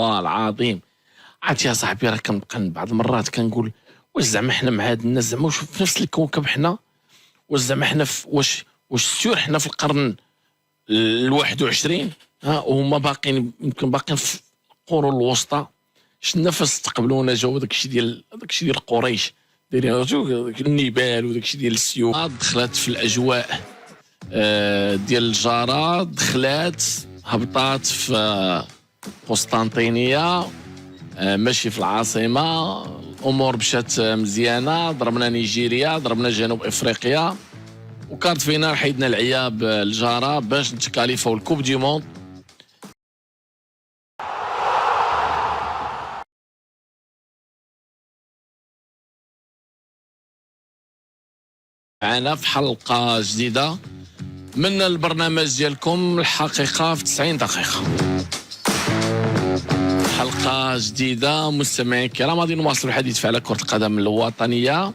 والله العظيم. عرفتي يا صاحبي راه كنبقى بعض المرات كنقول واش زعما حنا مع هاد الناس زعما واش في نفس الكوكب حنا، واش زعما حنا واش سيور حنا في القرن ال21 وهما باقيين يمكن باقيين في القرون الوسطى. شنا فاش استقبلونا جاو داكشي ديال قريش دايرين داك النبال وداكشي ديال السيوف دخلت في الاجواء ديال الجاره، دخلات هبطات في قسطنطينيه ماشي في العاصمه. الامور مشات مزيانه، ضربنا نيجيريا، ضربنا جنوب افريقيا، وكارت فينا حيدنا العياب الجاره باش نتكاليفاو الكوب دي موند. معنا في حلقه جديده من البرنامج ديالكم الحقيقه في 90 دقيقه. حلقه جديده مستمعي الكرام، غادي نواصلوا الحديث على كره القدم الوطنيه.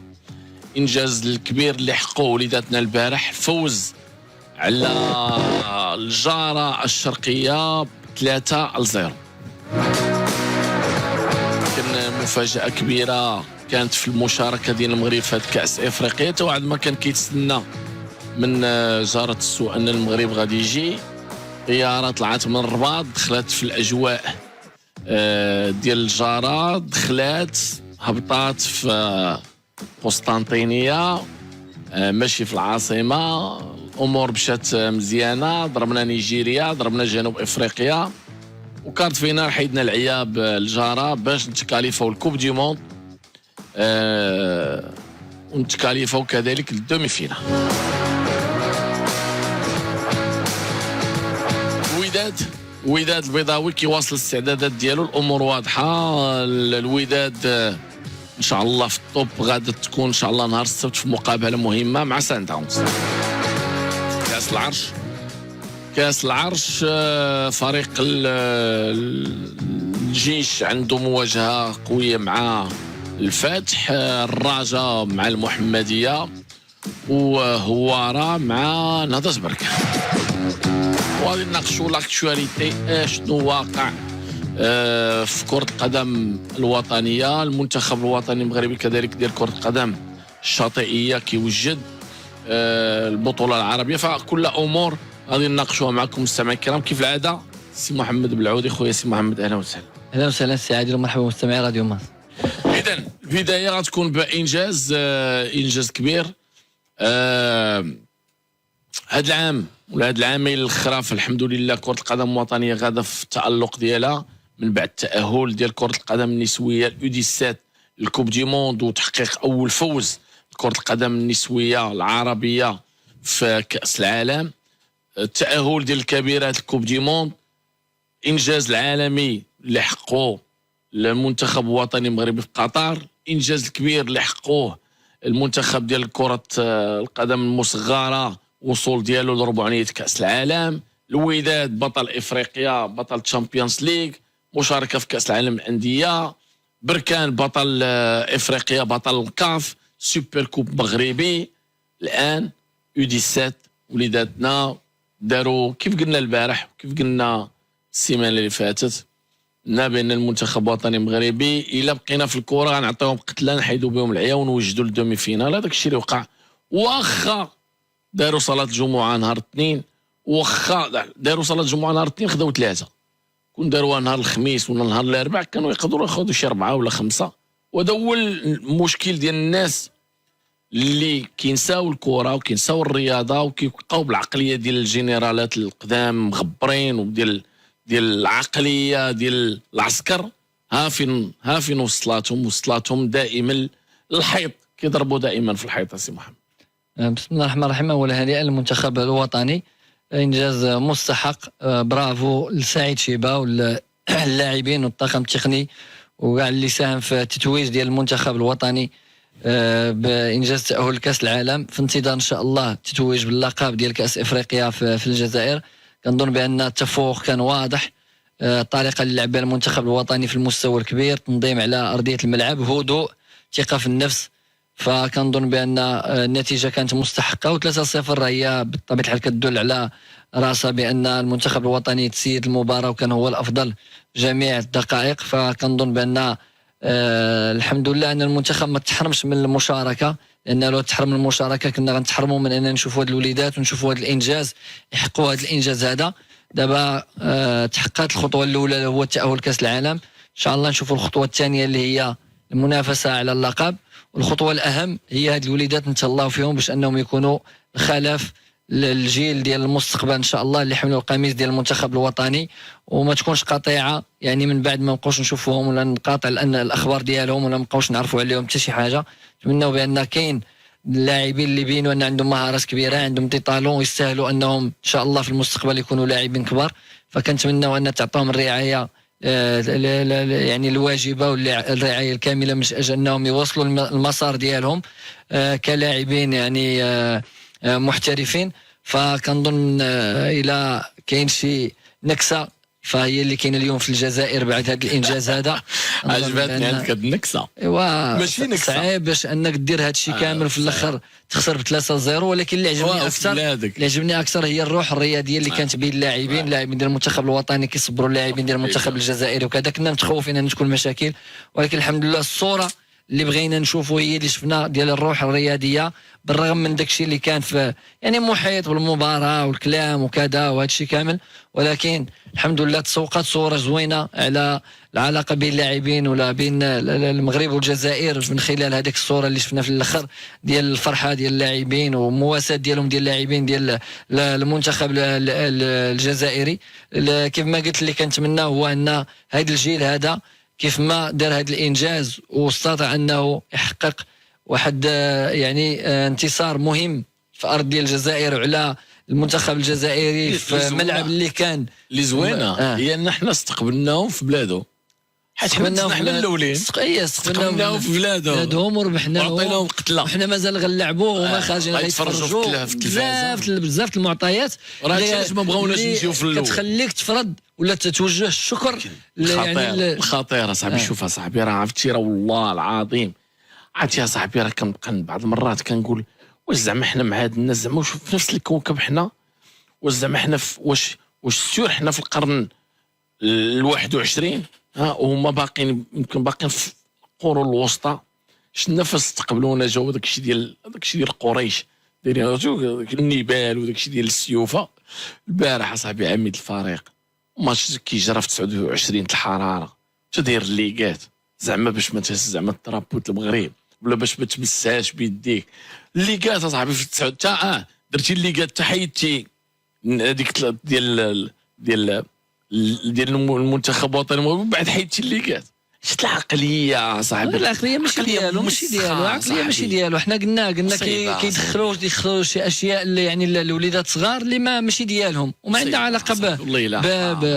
انجاز الكبير اللي حققوه وليداتنا البارح، فوز على الجاره الشرقيه 3-0. كان مفاجاه كبيره كانت في المشاركه ديال المغرب في هذه كاس افريقيا، حتى واحد ما كان كيتسنى من جاره السوء ان المغرب غادي يجي. طياره طلعت من الرباط، دخلت في الاجواء ديال الجاره، دخلات هبطات في قسطنطينيه ماشي في العاصمه. الامور مشات مزيانه، ضربنا نيجيريا، ضربنا جنوب افريقيا، وكارت فينا حيدنا العياب الجاره باش نتكاليفاو الكوب دي موند ونتكاليفاو كذلك الدومي فينال. الوداد البيضاوي كيواصل الاستعدادات ديالو، الامور واضحه. الوداد ان شاء الله في الطوب، غادا تكون ان شاء الله نهار السبت في مقابله مهمه مع سان داونز. كاس العرش فريق الجيش عنده مواجهه قويه مع الفتح، الرجاء مع المحمديه، وهواره مع نهضه بركان. وغادي نناقشوا لاكتواليتي شنو واقع في كرة القدم الوطنية. المنتخب الوطني المغربي كذلك ديال كرة القدم الشاطئية كيوجد البطولة العربية، فكل أمور غادي نناقشوها معكم مستمعي الكرام كيف العادة. سي محمد بالعودي، خويا سي محمد، أهلا وسهلا. اهلا وسهلا سي عادل، ومرحبا مستمعي راديو ماس. إذن البداية غتكون بإنجاز كبير هذا العام ولا هاد العامين الاخرى. فالحمد لله كرة القدم الوطنية غادا في التألق ديالها من بعد التأهل ديال كرة القدم النسوية الU17 الكوب دي موند، وتحقيق أول فوز لكرة القدم النسوية العربية في كأس العالم، التأهل ديال الكبيرات الكوب دي موند، إنجاز العالمي اللي حققوه المنتخب الوطني المغربي في قطر، إنجاز الكبير اللي حققوه المنتخب ديال كرة القدم المصغرة، وصول ديالو لربعونية كأس العالم، الوداد بطل إفريقيا، بطل تشامبيونز ليغ، مشاركة في كأس العالم الأندية، بركان بطل إفريقيا، بطل الكاف، سوبر كوب مغربي. الآن U17 وليداتنا داروا كيف قلنا البارح وكيف قلنا السيمانة اللي فاتت، قلنا بأن المنتخب الوطني المغربي إلا بقينا في الكرة غنعطيوهم قتلة نحيدوا بهم العيا ونوجدوا للدومي فينال. هذاك الشيء اللي وقع. واخا داروا صلاة الجمعة نهار الاثنين، واخا داروا صلاة الجمعة نهار الاثنين خداو 3، كون داروها نهار الخميس ولا نهار الاربعاء كانوا يقدروا ياخذوا شي 4 ولا 5. وهذا هو المشكل ديال الناس اللي كينساو الكرة وكينساو الرياضة وكيبقاو بالعقلية ديال الجنرالات القدام مغبرين وديال العقلية ديال العسكر. ها فين وصلاتهم دائما للحيط، كيضربوا دائما في الحيط. سي محمد، بسم الله الرحمن الرحيم. اولا هنيئا للمنتخب الوطني، انجاز مستحق. برافو لسعيد شيبه واللاعبين والطاقم التقني وكاع اللي ساهم في تتويج ديال المنتخب الوطني بانجاز تاهل لكاس العالم، في انتظار ان شاء الله التتويج باللقب ديال كاس افريقيا في الجزائر. كنظن بان التفوق كان واضح، الطريقه اللي لعب المنتخب الوطني في المستوى الكبير، تنظيم على ارضيه الملعب، هدوء، ثقه في النفس. فكنظن بان النتيجه كانت مستحقه، و3-0 هي بطبيعه الحال كتدل على راسه بان المنتخب الوطني تسيد المباراه وكان هو الافضل جميع الدقائق. فكنظن بان الحمد لله ان المنتخب ما تحرمش من المشاركه، لان لو تحرم من المشاركه كنا غنتحرموا من ان نشوفوا هاد الوليدات ونشوفوا هذا الانجاز، يحققوا هذا الانجاز هذا. دابا تحققت الخطوه الاولى هو التاهل كاس العالم، ان شاء الله نشوفوا الخطوه الثانيه اللي هي المنافسه على اللقب، والخطوه الاهم هي هاد الوليدات نتهلاو فيهم باش انهم يكونوا الخلف الجيل ديال المستقبل ان شاء الله، اللي يحملوا القميص ديال المنتخب الوطني، وما تكونش قطيعه يعني من بعد ما نبقاوش نشوفوهم ولا نقاطع لان الاخبار ديالهم ولا ما نبقاوش نعرفوا عليهم حتى شي حاجه. نتمنوا بان كاين اللاعبين اللي بينوا ان عندهم مهارات كبيره، عندهم دي طالون، يستاهلوا انهم ان شاء الله في المستقبل يكونوا لاعبين كبار. فكنتمنوا ان تعطيهم الرعايه يعني الواجبه والرعايه الكامله من اجل انهم يوصلوا المسار ديالهم كلاعبين يعني محترفين. فكنظن الى كاين شي نكسه فهي اللي كاينه اليوم في الجزائر بعد هذا الانجاز هذا. عجبتني عندك هاد النكسه، ايوا ماشي نكسه صعيب باش انك دير هذا الشيء كامل وفي الاخر تخسر ب3-0. ولكن اللي عجبني اكثر هي الروح الرياضيه اللي كانت بين اللاعبين ديال المنتخب الوطني كيصبروا اللاعبين ديال المنتخب الجزائري وكذا. كنا متخوفين ان تكون مشاكل، ولكن الحمد لله الصوره اللي بغينا نشوفوا هي اللي شفنا ديال الروح الرياضيه، بالرغم من داكشي اللي كان في يعني محيط بالمباراه والكلام وكذا وهذا الشيء كامل. ولكن الحمد لله تسوقت صوره زوينه على العلاقه بين اللاعبين ولا بين المغرب والجزائر من خلال هذيك الصوره اللي شفنا في الاخر ديال الفرحه ديال اللاعبين ومواساه ديالهم ديال اللاعبين ديال المنتخب الجزائري. كيف ما قلت اللي كنتمنى هو ان هذا الجيل هذا كيف ما دار هذا الانجاز واستطاع انه يحقق واحد يعني انتصار مهم في ارض ديال الجزائر على المنتخب الجزائري في ملعب اللي كان اللي زوينه هي ان حنا استقبلناهم في بلاده، حيت حنا الاولين استقبلناهم في بلادهم وربحناهم وعطيناهم قتله، وحنا مازال غنلعبوا وما خارجين غيتفرجوا في التلفازه بزاف المعطيات علاش ما بغاوناش نمشيو في الاول، كتخليك تفرض ولا توجه الشكر يعني خطير صاحبي. شوف صاحبي راه عرفتي راه والله العظيم عرفتي يا صاحبي راه كنبقى بعض المرات كنقول واش زعما حنا مع هاد الناس زعما في نفس الكوكب حنا، واش زعما حنا واش سيور حنا في القرن ال21 وهما باقين يمكن باقين في القرون الوسطى. شنا فاش استقبلونا جاو داكشي ديال قريش دايرين النبال وداكشي ديال السيوفه. البارح اصاحبي عميد الفريق ماتش كيجرى في 29 الحراره تدير الليغات زعما باش ما زعما الترابوت المغرب ولا باش ما تمسهاش بيديك. الليغات اصاحبي في 9 درتي الليغات حتى حيدتي هذيك ديال المنتخب الوطني ومن بعد حيدتي الليغات. شفت العقليه صاحبي؟ العقليه ماشي ديالو العقليه ماشي ديالو. حنا قلنا كيدخلوا شي اشياء اللي يعني الوليدات صغار اللي ماشي ديالهم وما عندها علاقه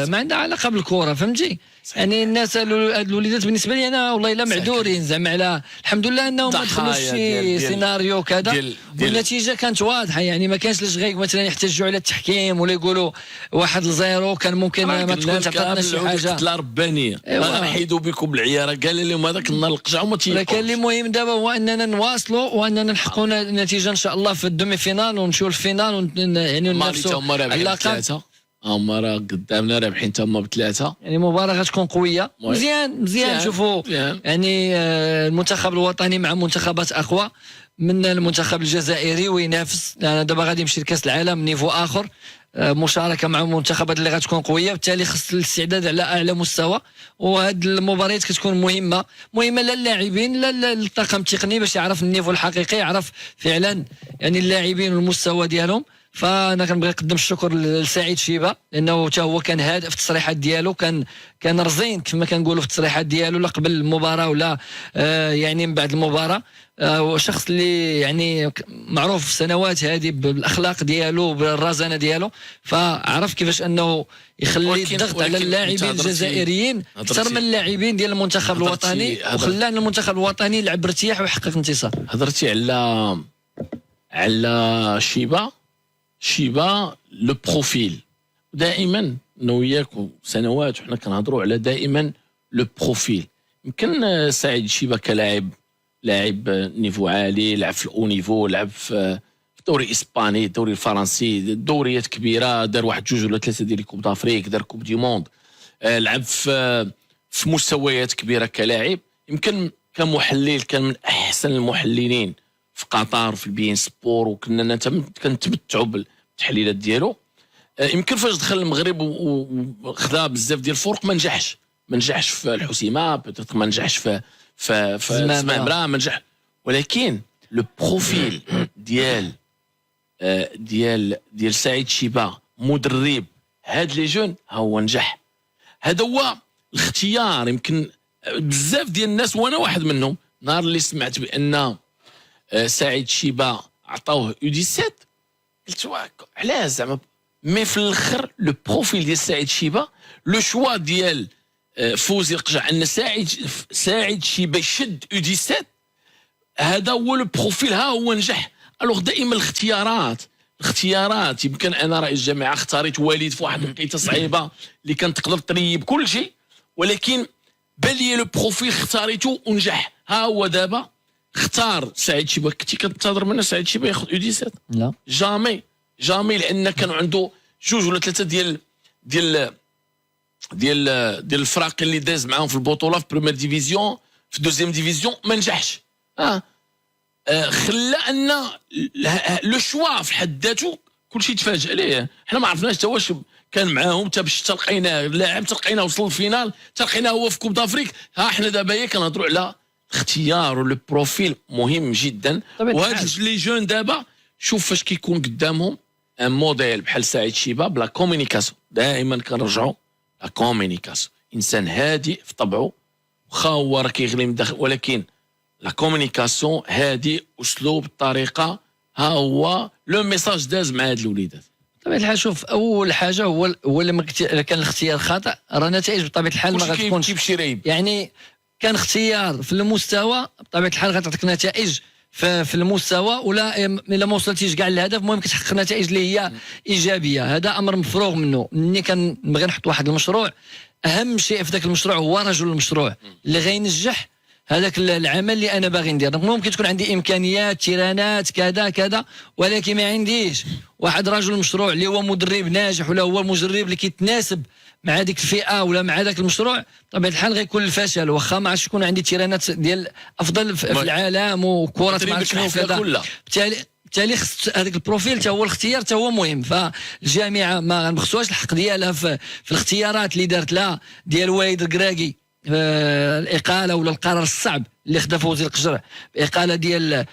ما عندها علاقه بالكره، فهمتي؟ يعني الناس الوليدات بالنسبه لي انا والله الا معذورين زعما على الحمد لله انهم ما دخلوش شي سيناريو كذا والنتيجه كانت واضحه. يعني ما كانش لاش غير مثلا يحتجوا على التحكيم ولا يقولوا 1-0 كان ممكن ما تكونش عطاتنا شي حاجه لا ربانيه نحيدوا بكم العياره قال لهم هذاك النهار القجع وما تيقولش. لكن اللي مهم دابا هو اننا نواصلوا واننا نحققوا نتيجه ان شاء الله في الدومي فينال ونمشيو للفينال يعني ننافسوا على اللقب. هما راه قدامنا رابحين تما ب3 يعني مباراه غتكون قويه. مزيان نشوفوا يعني المنتخب الوطني مع منتخبات اقوى من المنتخب الجزائري وينافس. يعني دابا غادي يمشي لكاس العالم نيفو اخر، مشاركه مع منتخبات اللي غتكون قويه، بالتالي خص الاستعداد على اعلى مستوى. وهاد المباريات كتكون مهمه لا اللاعبين لا الطاقم التقني باش يعرف النيفو الحقيقي، يعرف فعلا يعني اللاعبين والمستوى ديالهم. فانا كنبغي نقدم الشكر لسعيد شيبه لانه حتى هو كان هادئ في التصريحات ديالو، كان رزين كما كنقولوا في التصريحات ديالو لا قبل المباراه ولا يعني من بعد المباراه. شخص اللي يعني معروف في السنوات هذه بالاخلاق ديالو بالرزانه ديالو، فعرف كيفاش انه يخلي الضغط على اللاعبين الجزائريين اكثر من اللاعبين ديال المنتخب الوطني، وخلى المنتخب الوطني يلعب بارتياح ويحقق انتصار. هضرتي على شيبه لو بروفيل. دائما انا وياك سنوات وحنا كنهضروا على دائما لو بروفيل. يمكن سعيد شيبه كلاعب نيفو عالي، لعب في الاو نيفو، لعب في الدوري الاسباني، الدوري الفرنسي، دوريات كبيره، دار واحد جوج ولا ثلاثه ديال كوب دافريك، دار كوب دي موند، لعب في مستويات كبيره كلاعب. يمكن كمحلل كان من احسن المحللين في قطر في البي ان سبور، وكنا كنتمتعوا بالتحليلات ديالو. يمكن فاش دخل المغرب وخذا بزاف ديال الفرق ما نجحش في الحسيمه، بيتيت ما نجحش في زمامره، ما نجح. ولكن لو بروفيل ديال سعيد شيبه مدرب هاد لي جون ها هو نجح. هذا هو الاختيار. يمكن بزاف ديال الناس وانا واحد منهم، نهار اللي سمعت بان سعيد شيبه عطاوه U17 قلت علاش زعما. مي في الاخر لو بروفيل ديال سعيد شيبه، لو شوا ديال فوزي القجع ان سعيد شيبه يشد U17، هذا هو لو بروفيل، ها هو نجح. الوغ دائما الاختيارات يمكن انا رئيس جامعه اختاريت وليد في واحد الوقيته صعيبه اللي كان تقدر تريب كل شيء، ولكن بالي لو بروفيل اختاريته ونجح. ها هو دابا اختار سعيد شيبه. كنتي كتنتظر منه سعيد شيبه ياخذ U17؟ لا جامي، لان كانوا عنده جوج ولا ثلاثه ديال الفرق اللي داز معاهم في البطوله، في بريمير ديفيزيون، في دوزيام ديفيزيون ما نجحش. خلى ان لو شوا في حد ذاته كلشي تفاجئ عليه. حنا ما عرفناش حتى واش كان معاهم، حتى باش تلقيناه لاعب، تلقيناه وصل الفينال، تلقيناه هو في كوب دافريك. ها حنا دابا كنهضروا على الاختيار ولو بروفيل مهم جدا. وهاد لي جون دابا شوف فاش كيكون قدامهم ان موديل بحال سعيد شيبه بلا كومونيكاسيون. دائما كنرجعوا لا كومونيكاسيون، انسان هادئ في طبعه، واخا هو راه كيغلي من الداخل، ولكن لا كومونيكاسيون هادي، اسلوب، الطريقه، ها هو لو ميساج داز مع هاد الوليدات. بطبيعه الحال شوف، اول حاجه هو لما كان الاختيار خاطئ، راه النتائج بطبيعه الحال ما غتكونش يعني. كان اختيار في المستوى بطبيعه الحال غتعطيك نتائج في المستوى، ولا الا ما وصلتيش كاع للهدف المهم كتحقق نتائج اللي هي ايجابيه. هذا امر مفروغ منه. ملي كنبغي نحط واحد المشروع، اهم شيء في ذاك المشروع هو رجل المشروع اللي غينجح هذاك العمل اللي انا باغي ندير. ممكن تكون عندي امكانيات، تيرانات، كذا كذا، ولكن ما عنديش واحد رجل المشروع اللي هو مدرب ناجح، ولا هو المدرب اللي كيتناسب مع ديك الفئه ولا مع ذاك المشروع. بطبيعه الحال غيكون الفشل. واخا ما عادش يكون عندي تيرانات ديال افضل في العالم وكره ما عرفتش شنو كذا، بالتالي خص هذاك البروفيل حتى هو الاختيار حتى هو مهم. فالجامعه ما خصوهاش الحق ديالها في الاختيارات اللي دارت لها ديال والد الكراكي، الاقاله ولا القرار الصعب اللي خدا فوزي القجر باقاله ديال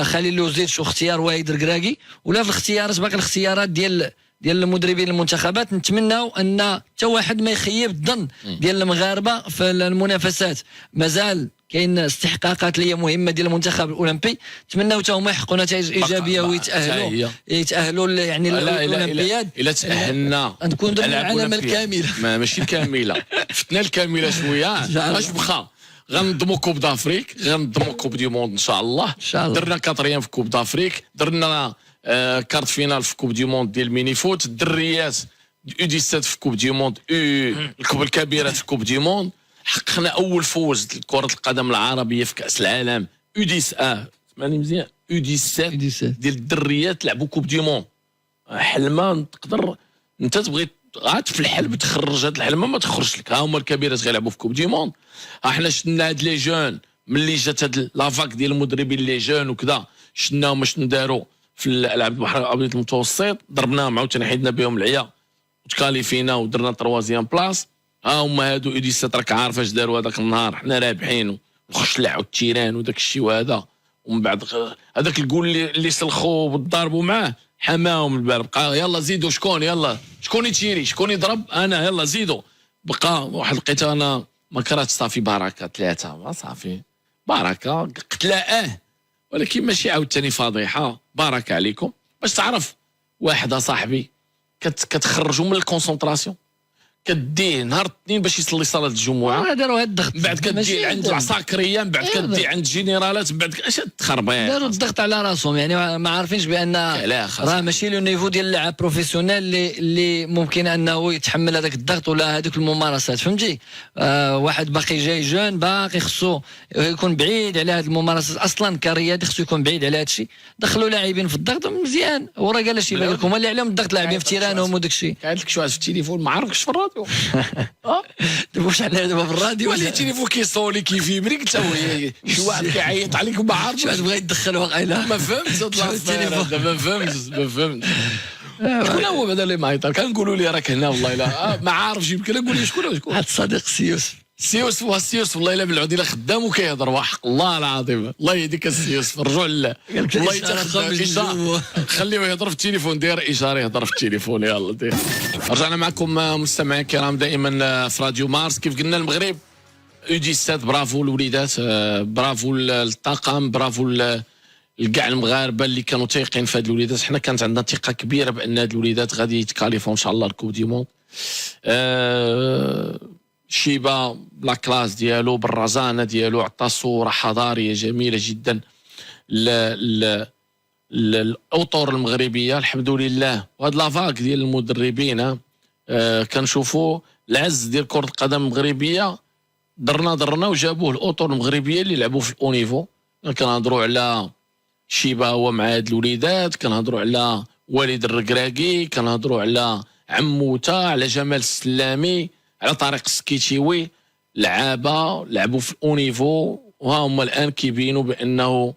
خليل لوزيتش واختيار وايد الكراكي، ولا في الاختيارات باقي الاختيارات ديال المدربين المنتخبات. نتمناو ان حتى واحد ما يخيب الظن ديال المغاربه في المنافسات. مازال كاين استحقاقات اللي هي مهمه ديال المنتخب الاولمبي، نتمناو حتى هما يحققوا نتائج ايجابيه ويتاهلوا يعني الاولمبياد. الا تاهلنا نكون ضمن العالم الكامل، ماشي الكامله، فتنا الكامله شويه. اش بخا غنضموا كوب دافريك، غنضموا كوب دي موند ان شاء الله. درنا كاتريام في كوب دافريك، درنا كارت فينال في كوب دي موند ديال الميني فوت، الدريات U17 في كوب دي موند، الكوب الكبيرات في كوب دي موند. حققنا اول فوز لكرة القدم العربيه في كاس العالم U10 سمعني مزيان، U17 ديال الدريات لعبوا كوب دي موند. حلمه تقدر انت تبغي في الحلم تخرج هاد الحلمه ما تخرجش لك. ها هما الكبيرات غيلعبوا في كوب دي موند. احنا شفنا هاد لي جون ملي جات هاد لافاك ديال المدربين لي جون وكذا، شفناهم شنو داروا في الالعاب البحر الابيض المتوسط، ضربناهم عاوتاني حيدنا بهم العيا وتكاليفينا ودرنا 3 بلاص. ها هما هادو U17 راك عارف اش داروا هذاك النهار، حنا رابحين وخش لعبوا التيران وداك الشيء وهذا. ومن بعد هذاك الجول اللي سلخوا وضربوا معاه حماهم البال. بقى يلا زيدوا، شكون يتيري، شكون يضرب، انا يلا زيدوا. بقى واحد لقيتها انا ما كرهتش، صافي بركه 3 صافي بركه قتلاء ولكن ماشي عاوتاني فضيحه. بارك عليكم باش تعرف واحد صاحبي كتخرجوا من الكونسونطراسيون. كديه نهار الاثنين باش يصلي صلاه الجمعه، داروا هاد الضغط من بعد كدي عند العساكريه، من بعد كدي عند الجنرالات، من بعد اش تخربيق. داروا الضغط على راسهم، يعني ما عارفينش بان راه ماشي لو نيفو ديال اللاعب بروفيسيونيل اللي ممكن انه يتحمل هذاك الضغط ولا هذوك الممارسات، فهمتي. واحد باقي جاي جون، باقي خصو يكون بعيد على هذه الممارسات اصلا كرياضي، خصو يكون بعيد على هذا الشيء. دخلوا لاعبين في الضغط مزيان، وراه قال اش يبان لكم اللي عليهم الضغط لاعبين في تيرانهم وداك الشيء. قال لك شو في التليفون ما عرفتش في الراديو. دابا واش على دابا في الراديو ولا التليفون كيصولي كيفيبري حتى هو شي واحد كيعيط عليك وما عارفش. شي واحد بغى يدخل واقيلا ما فهمتش هاد الافير، ما فهمتش. شكون هو بعدا اللي معيط؟ كنقولوا لي راك هنا والله الا ما عارفش، يمكن نقول لي شكون واحد الصديق السيوس والله الا بالعود الا خدام وكيهضر وحق الله العظيم، الله يهديك السيوس، رجعوا له والله يتخدم خليه يهضر في التليفون، داير اشاره يهضر في التليفون. يلا دير. رجعنا معكم مستمعين الكرام دائما في راديو مارس. كيف قلنا المغرب U17 برافو الوليدات، برافو الطاقم، برافو لكاع المغاربه اللي كانوا تايقين في هاد الوليدات. حنا كانت عندنا ثقه كبيره بان هاد الوليدات غادي يتكاليفوا ان شاء الله الكوب دي موند. شيبا لا كلاس ديالو بالرزانه ديالو عطى صوره حضاريه جميله جدا الاطر المغربيه الحمد لله. وهاد لافاك ديال المدربين كنشوفوا العز ديال كره القدم المغربيه، درنا وجابوه الاطر المغربيه اللي لعبوا في الاونيفو. كنهضروا على شيبا هو مع هاد الوليدات، كنهضروا على وليد الركراكي، كنهضروا على عموته، على جمال السلامي، على طريق السكيتشيوي. لعبوا في الاونيفو وها هما الان كيبينوا بانه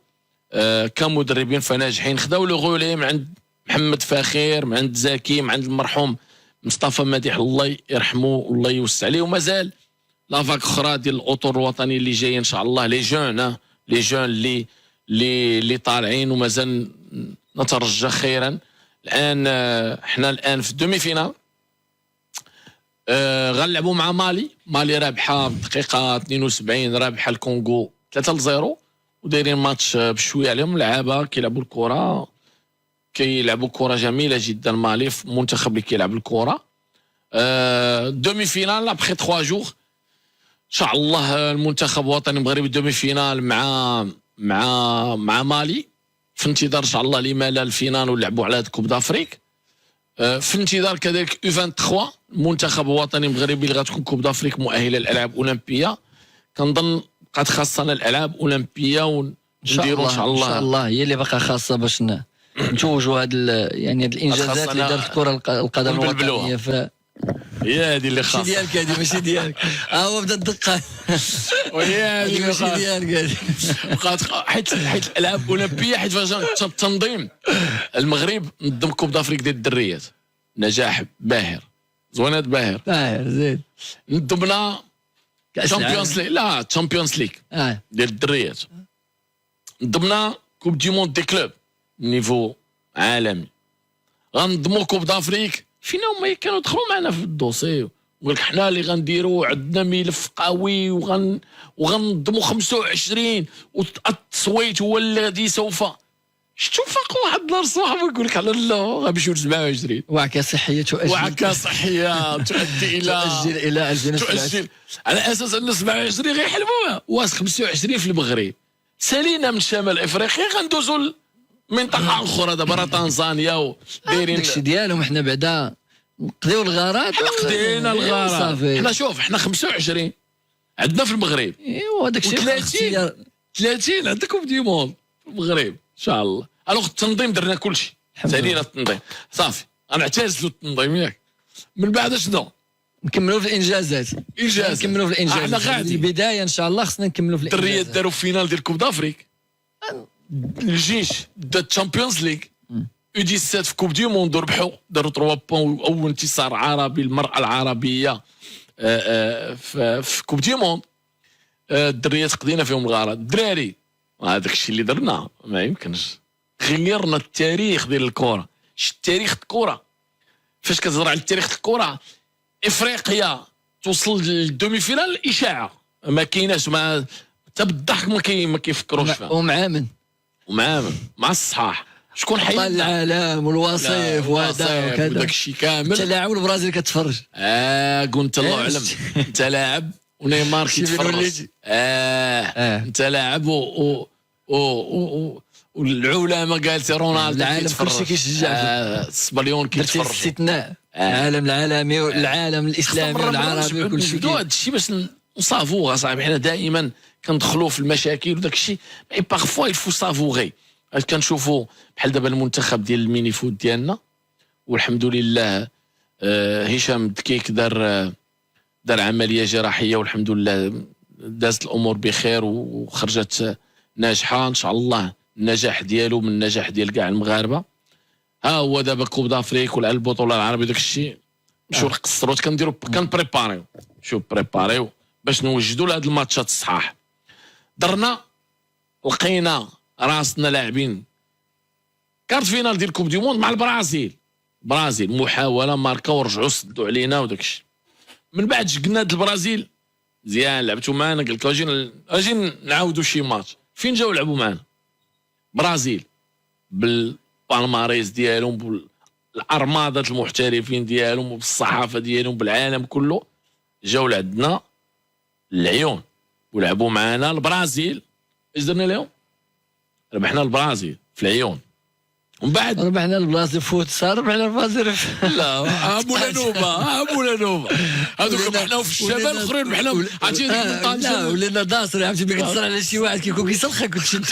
كمدربين فناجحين. خداو لو غولي من عند محمد فخير، من عند زكي، من عند المرحوم مصطفى مديح الله يرحمه والله يوسع عليه. ومازال لافاك اخرى ديال الاطر الوطني اللي جاي ان شاء الله، لي جون اللي طالعين، ومازال نترجى خيرا. الان احنا الان في الدومي فينال، غنلعبوا مع مالي رابحه بدقيقه 72 رابحه الكونغو 3-0، ودايرين ماتش بشويه عليهم لعابه كيلعبوا كره جميله جدا. مالي في منتخب اللي كيلعب الكره. دومي فينال ابخي 3 جور ان شاء الله المنتخب الوطني المغربي دومي فينال مع مالي، في انتظار ان شاء الله لما لا الفينال ولعبوا على كوب دافريك. في انتظار كذلك U23 المنتخب الوطني المغربي اللي غتكون كوب دافريك مؤهله للالعاب اولمبيه. كنظن بقات خاصنا الالعاب اولمبيه ونديروا ان شاء الله هي اللي باقا خاصه باش نتوجوا هاد يعني هاد الانجازات اللي دارت الكره القدم الوطنيه. هي هذه اللي خاصه، ماشي ديالك هذه، ماشي ديالك. هو بدا الدقه وهي هذه ماشي ديالك هذه. بقات حيت الالعاب اولمبيه، حيت فاش التنظيم المغرب نظم كوب دافريك ديال الدريات نجاح باهر، زوينات باهر زين. نظمنا تشامبيونز ليغ، لا تشامبيونز ليغ ديال الدريات. نظمنا كوب دي موند دي كلوب نيفو عالمي. غنظموا كوب دافريك فينا هما كانوا دخلوا معنا في الدوسي، وقال لك حنا اللي غنديروا عندنا ملف قوي وغنظموا 25 والتصويت هو الذي سوف. شفتوا فاق واحد النهار صاحبي يقول لك على لا غنمشيو ل 27 وعكه صحيه تؤدي الى تؤجل على اساس ان 27 غيحلبوها، واش 25 في المغرب. سالينا من شمال افريقيا غندوزوا منطقه اخرى دابا راه تنزانيا ودايرين داكشي ديالهم. حنا بعدا نقضيو الغارات، حنا قضينا الغارات. حنا شوف حنا 25 عندنا في المغرب، ايوا داكشي 30 عندكم دي موند في المغرب ان شاء الله. الوغ التنظيم درنا كلشي، سالينا التنظيم صافي. غنعتزلوا التنظيم ياك من بعد شنو نكملوا في الانجازات. نكملوا في الانجازات. احنا غادي البدايه ان شاء الله خصنا نكملوا في الانجازات. الدريات داروا فينال ديال كوب دافريك، الجيش دا تشامبيونز ليغ، U17 في كوب دي موند ربحوا، داروا 3 بون، اول انتصار عربي المرأة العربية في كوب دي موند. الدريات قضينا فيهم الغارات. الدراري هذاك الشيء اللي درنا ما يمكنش، غيرنا التاريخ ديال الكرة. التاريخ الكرة فاش كتهضر على التاريخ الكرة، افريقيا توصل للدومي فينال اشاعة ما كايناش، حتى بالضحك ما كيفكروش فيها. ومع من مع الصحاح شكون ابطال حيدنا العالم والوصيف وهذا وداك وكذا. الشيء كامل. انت لاعب والبرازيل كتفرج. قلت الله اعلم. انت لاعب ونيمار كيتفرج. انت لاعب والعلماء قالت رونالدو العالم كيتفرج. كلشي كيشجع. السبليون درتي كيتفرج. استثناء. العالم العالمي والعالم الاسلامي والعربي وكل شيء. هذا الشيء باش نصافوغ اصاحبي. حنا دائما كندخلوا في المشاكل وداك الشيء مي بارفوا يلفو سافوغي. كنشوفوا بحال دابا المنتخب ديال الميني فوت ديالنا والحمد لله. هشام دكيك دار عمليه جراحيه والحمد لله دازت الامور بخير وخرجت ناجحه ان شاء الله. النجاح ديالو من النجاح ديال كاع المغاربه. ها هو دابا كوب دافريك ولا البطوله العربيه داك الشيء نمشيو نقصروا كنديروا كنبريباريو. شوف بريباريو باش نوجدوا لهاد الماتشات الصحاح. درنا لقينا راسنا لاعبين كارت فينال ديال كوب دي موند مع البرازيل. محاوله ماركا ورجعوا سدوا علينا وداك الشيء. من بعد جقنا البرازيل مزيان لعبتوا معنا. قلت اجي نعاودوا شي ماتش. فين جاو لعبوا معنا؟ برازيل بالبالماريس ديالهم بالارماده المحترفين ديالهم وبالصحافه ديالهم بالعالم كله. جاو لعندنا العيون ولعبوا معنا البرازيل. اش درنا لهم؟ ربحنا البرازيل في العيون. ومن بعد ربحنا البلاصه فوت صار ربحنا البازر. لا ابولا نوبا هذوك ربحناهم في الشمال الاخرين ربحناهم عرفتي ديك لا ولينا داصر عرفتي ملي كتصل على شي واحد كيكون كيسلخك وتشدو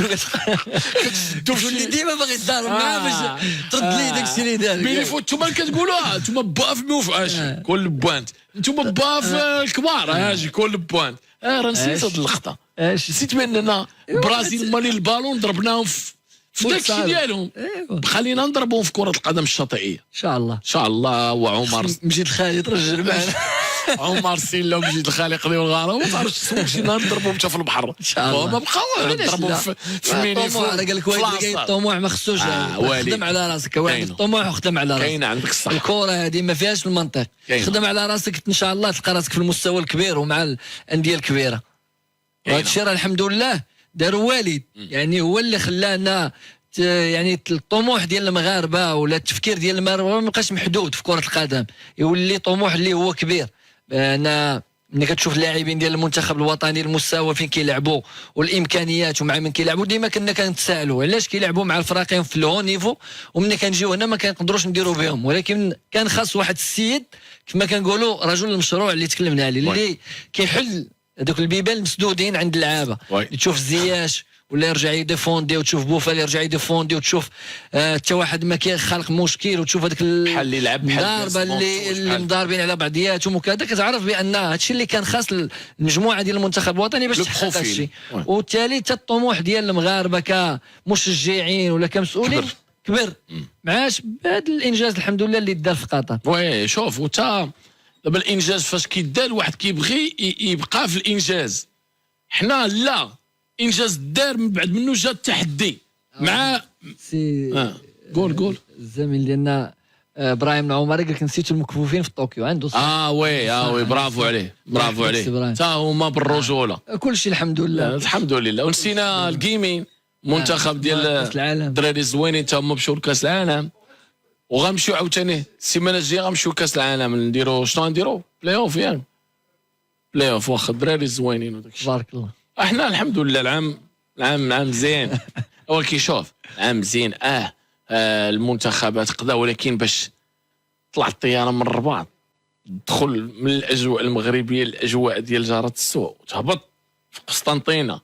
تولي ديما باغي تدار معاه باش ترد ليه داك الشيء اللي دار. ملي فوت نتوما كتقولوا نتوما با في موفاش كل بوانت. نتوما با في الكبار اجي كل بوانت. راه نسيت هاد اللقطه. نسيت باننا البرازيل مالي البالون ضربناهم في داك الشيء ديالهم. خلينا نضربوهم في كرة القدم الشاطئية ان شاء الله. ان شاء الله. وعمر مجيد الخالي ترجل معنا. عمر سيلا ومجيد الخالي يقضيو الغاره وما تعرفش مشينا نضربوهم حتى في البحر ان شاء الله. ما بقاو نضربوهم في الميني فوت. قال لك واحد الطموح ما خصوش. خدم على راسك واحد الطموح وخدم على راسك. كاين عندك الصح. الكره هذه ما فيهاش المنطق. خدم على راسك ان شاء الله تلقى راسك في المستوى الكبير ومع الانديه الكبيره. وهذا الشيء راه الحمد لله داروا والد يعني هو اللي خلانا يعني الطموح ديال المغاربه ولا التفكير ديال المغاربه ما بقاش محدود في كره القدم. يولي طموح اللي هو كبير. انا ملي كتشوف اللاعبين ديال المنتخب الوطني المستوى فين كيلعبوا والامكانيات ومع من كيلعبوا ديما كنا كنتسائلوا علاش كيلعبوا مع الفريقين في الهو نيفو وملي كنجيو هنا ما كنقدروش نديروا بهم. ولكن كان خاص واحد السيد كما كنقولوا رجل المشروع اللي تكلمنا عليه اللي كيحل هذوك البيبان المسدودين عند اللعابه. تشوف زياش ولا يرجع يديفوندي وتشوف بوفال يرجع يديفوندي وتشوف حتى واحد ما كيخلق مشكل وتشوف هذاك بحال اللي لعب الضربه اللي مضاربين على بعضياتهم وكذا. كتعرف بان هادشي اللي كان خاص المجموعه ديال المنتخب الوطني باش تحقق هذا الشيء. وبالتالي حتى الطموح ديال المغاربه كمشجعين ولا كمسؤولين كبر معاش بهذا الانجاز الحمد لله اللي دار في قطر. وي شوف وتا دابا الانجاز فاش كيدار الواحد كيبغي يبقى في الانجاز. حنا لا انجاز دار من بعد منه جا التحدي مع قول الزميل ديالنا ابراهيم العمري قال لك نسيتوا المكفوفين في طوكيو عنده وي برافو عليه تا هما بالرجوله كل شيء الحمد لله الحمد لله. ونسينا الجيمين منتخب ديال الدراري الزوينين تا هما مشاو لكاس العالم وغنمشيو عاوتاني السيمانه الجايه غنمشيو لكاس العالم. نديروا شنو نديروا بلاي اوف يعني بلاي اوف واخا الدراري الزوينين وداك الشيء. بارك الله. احنا الحمد لله العام زين. ولكن شوف عام زين المنتخبات قضا ولكن باش طلع الطياره من الرباط تدخل من الاجواء المغربيه الاجواء ديال جاره السوق وتهبط في قسطنطينه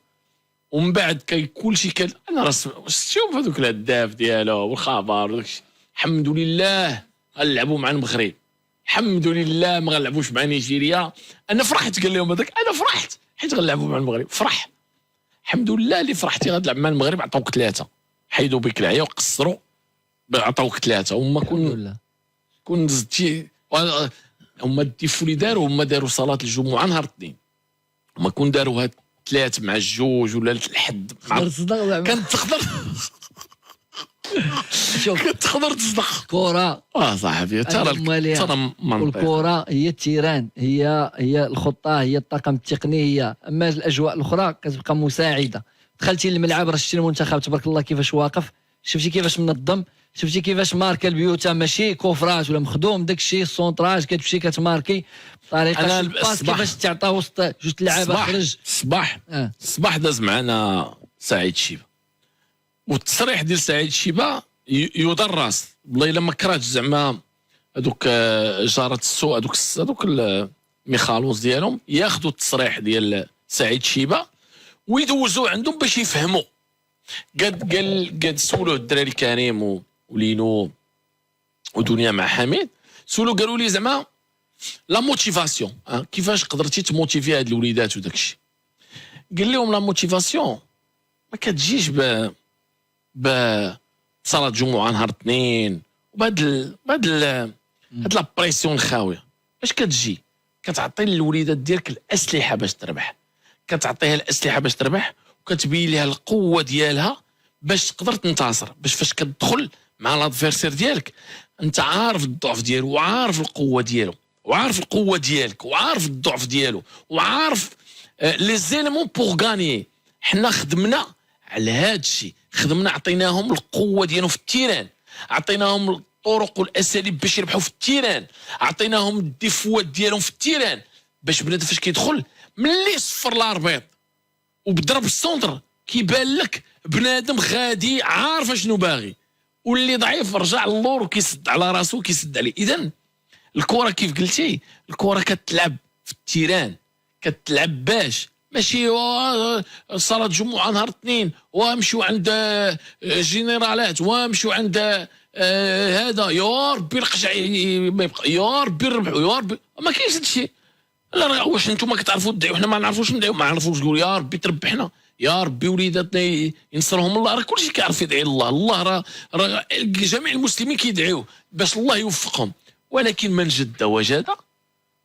ومن بعد كل شيء انا شوف هذوك الهداف ديالو والخبر وداك الشيء. الحمد لله غنلعبوا مع المغرب. الحمد لله ما غنلعبوش مع نيجيريا. انا فرحت قال لهم هذاك انا فرحت حيت غنلعبوا مع المغرب. فرح الحمد لله اللي فرحتي غتلعب مع المغرب. عطاوك 3 حيدوا بك العيا وقصروا عطاوك 3 وما كون زدتي هما الديفو اللي داروا صلاه الجمعه نهار الاثنين هما كون داروا هاد 3 مع الجوج ولا الحد كانت تقدر شوف تقدر تصدق كره صاحبي ترى الكره هي التيران هي الخطه هي الطاقم التقني هي اما الاجواء الاخرى كتبقى مساعده. دخلتي للملعب راه شتي المنتخب تبارك الله كيفاش واقف شفتي كيفاش منظم، شفتي كيفاش ماركا البيوتا ماشي كوفراج ولا مخدوم، داك الشيء سونطراج كتمشي كتماركي بطريقه الباس كيفاش تعطى وسط جوج لعابه خرج. الصباح داز معنا سعيد شيبه، والتصريح ديال سعيد شيبه يدرس والله الا ما كرهتش زعما هذوك جارة السوء هذوك الميخالوس ديالهم ياخذوا التصريح ديال سعيد شيبه ويدوزوا عندهم باش يفهموا. قال سولوه الدراري كريم ولينو ودنيا مع حميد، سولو قالوا لي زعما لا موتيفاسيون كيفاش قدرتي تموتيفي هاد الوليدات وداك الشيء. قال لهم لا موتيفاسيون ما كتجيش ب صلاة جمعة نهار اثنين وبهاد هاد لا بريسيون الخاويه. اش كتجي؟ كتعطي للوليدات ديالك الاسلحه باش تربح، كتعطيها الاسلحه باش تربح وكتبين لها القوه ديالها باش تقدر تنتصر. باش فاش كتدخل مع لادفيرسير ديالك انت عارف الضعف ديالو وعارف القوه ديالو وعارف القوه ديالك وعارف الضعف ديالو وعارف لي زيليمون بوغ غاني. حنا خدمنا على هاد الشيء، خدمنا عطيناهم القوه ديالهم في التيران، عطيناهم الطرق والاساليب باش يربحوا في التيران، عطيناهم الدفوات ديالهم في التيران باش بنادم فاش كيدخل ملي صفر الاربيط وبضرب السونتر كيبان لك بنادم غادي عارف شنو باغي، واللي ضعيف رجع للور وكيسد على راسو وكيسد عليه. اذا الكره كيف قلتي الكره كتلعب في التيران، كتلعب باش ماشي صلاة جمعة نهار اثنين وامشيو عند جنرالات وامشيو عند هذا يا ربي القشع ما يبقى يا ربي نربحوا يا ربي. ما كاينش هذا الشيء. لا واش انتم كتعرفوا تدعيو حنا ما نعرفوش ندعيو، ما نعرفوش نقول يا ربي تربحنا يا ربي وليداتنا ينصرهم الله. راه كلشي كيعرف يدعي الله، الله راه جميع المسلمين كيدعيو باش الله يوفقهم، ولكن من جد وجد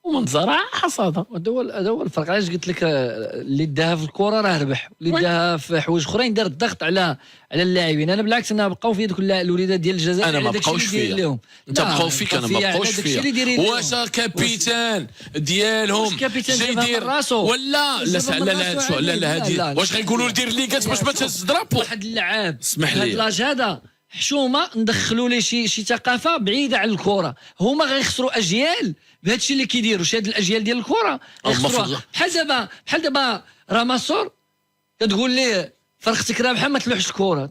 ومن زرع حصاد. هذا هو الفرق. علاش قلت لك اللي داها في الكره راه ربح، واللي داها في حوايج اخرين دار الضغط على اللاعبين. انا بالعكس انا بقاو في دوك الوليدات ديال الجزائر انا ما بقاوش فيا، انت بقاو فيك انا ما بقاوش فيا. واش كابيتان ديالهم جاي يدير ولا لا هادي واش غيقولوا دير ليكات باش ما تهز درابو واحد اللعاب اسمح لي اللاج هذا حشومه ندخلوا ليه شي ثقافه بعيده على الكره. هما غيخسروا اجيال بهذا الشيء اللي كيديروا شي هاد الاجيال ديال الكره يخسروها. بحال دابا راماسور كتقول ليه فرقتك رابحه ما تلوحش الكره.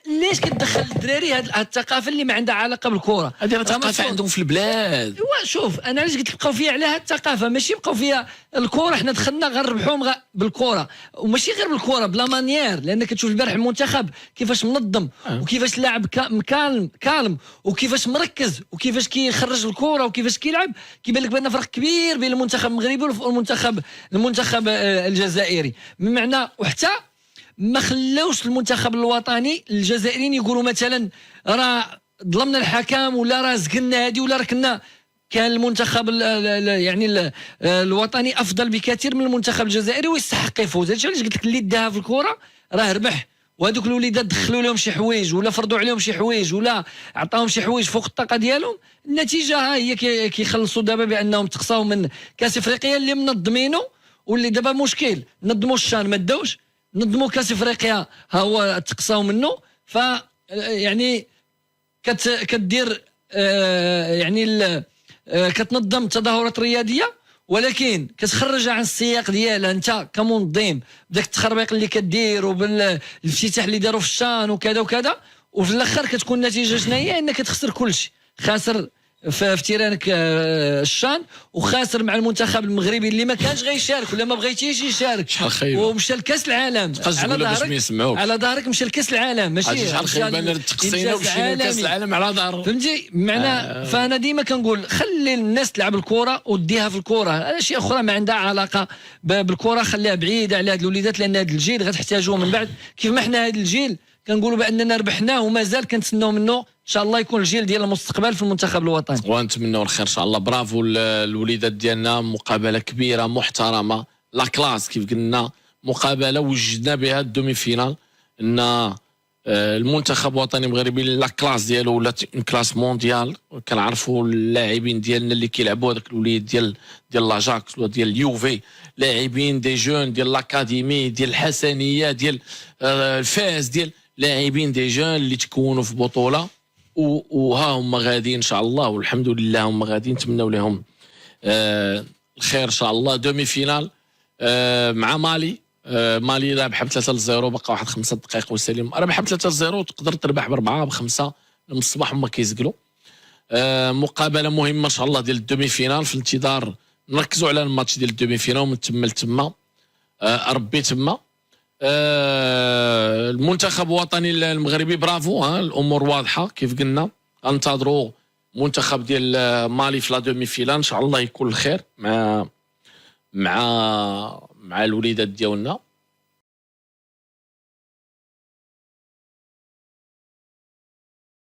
ليش كتدخل الدراري هاد الثقافه اللي ما عندها علاقه بالكره؟ هذه ثقافه عندهم في البلاد. ايوا شوف انا علاش قلت بقاو فيها على هاد الثقافه، ماشي بقاو فيها الكره. حنا دخلنا غنربحوهم بالكره، وماشي غير بالكره بلا مانيير. لان كتشوف البارح المنتخب كيفاش منظم وكيفاش اللاعب كالم وكيفاش مركز وكيفاش كيخرج الكره وكيفاش كيلعب. كيبان لك بان فرق كبير بين المنتخب المغربي والمنتخب الجزائري. بمعنى وحتى ما خلاوش المنتخب الوطني الجزائريين يقولوا مثلا راه ظلمنا الحكم ولا راه زقلنا هذه ولا ركنا. كان المنتخب يعني الوطني افضل بكثير من المنتخب الجزائري ويستحق يفوز. هادشي علاش قلت لك اللي داها في الكره راه ربح. وهذوك الوليدات دخلوا لهم شي حوايج ولا فرضوا عليهم شي حوايج ولا عطاهم شي حوايج فوق الطاقه ديالهم، النتيجه ها هي كيخلصوا دابا بانهم تقصاو من كاس افريقيا اللي منظمينه. واللي دابا مشكل نظموا الشان ما داوش، نظموا كاس افريقيا ها هو تقصاو منه. ف يعني كدير يعني كتنظم تظاهرات رياضيه ولكن كتخرجها عن السياق ديالها انت كمنظم بداك التخربيق اللي كدير وبالافتتاح اللي داروا في الشان وكذا وكذا. وفي الاخر كتكون النتيجه شنو هي؟ انك تخسر كلشي، خاسر في تيرانك الشان وخاسر مع المنتخب المغربي اللي ما كانش غيشارك ولا ما بغيتيش يشارك ومشى لكاس العالم على ظهرك مشى لكاس العالم. ماشي شحال خيبان التقصينا ومشينا لكاس العالم على ظهره، فهمتي معنى. فانا ديما كنقول خلي الناس تلعب الكره وديها في الكره. اشياء اخرى ما عندها علاقه بالكره خليها بعيده على هاد الوليدات، لان هاد الجيل غتحتاجوه من بعد. كيف ما حنا هاد الجيل كنقولوا باننا ربحناه ومازال كنتسناو منه ان شاء الله يكون الجيل ديال المستقبل في المنتخب الوطني. ونتمنوا الخير ان شاء الله. برافو الوليدات ديالنا، مقابله كبيره محترمه لا كلاس كيف قلنا، مقابله وجدنا بها الدومي فينال ان المنتخب الوطني المغربي لا كلاس ديالو ولات كلاس مونديال. كنعرفوا اللاعبين ديالنا اللي كيلعبوا هذاك الوليد ديال لاجاكس ولا ديال اليوفي، لاعبين دي جون ديال لاكاديمي ديال الحسنيه ديال الفاس ديال لاعبين دي جون اللي تكونوا في بطوله وها هما غاديين ان شاء الله، والحمد لله هما غاديين، نتمنوا لهم الخير ان شاء الله. دومي فينال مع مالي. مالي رابحه ب 3-0، بقى واحد 5 دقائق وسليم رابحه ب 3-0، تقدر تربح ب4 ب5 من الصباح هما كيزقلوا. مقابله مهمه ان شاء الله ديال الدومي فينال، في الانتظار نركزوا على الماتش ديال الدومي فينال ومن تما لتما ربي تما. المنتخب الوطني المغربي برافو، الامور واضحه كيف قلنا. انتظروا منتخب ديال مالي في لا دومي فينال ان شاء الله يكون الخير مع الوليدات ديالنا.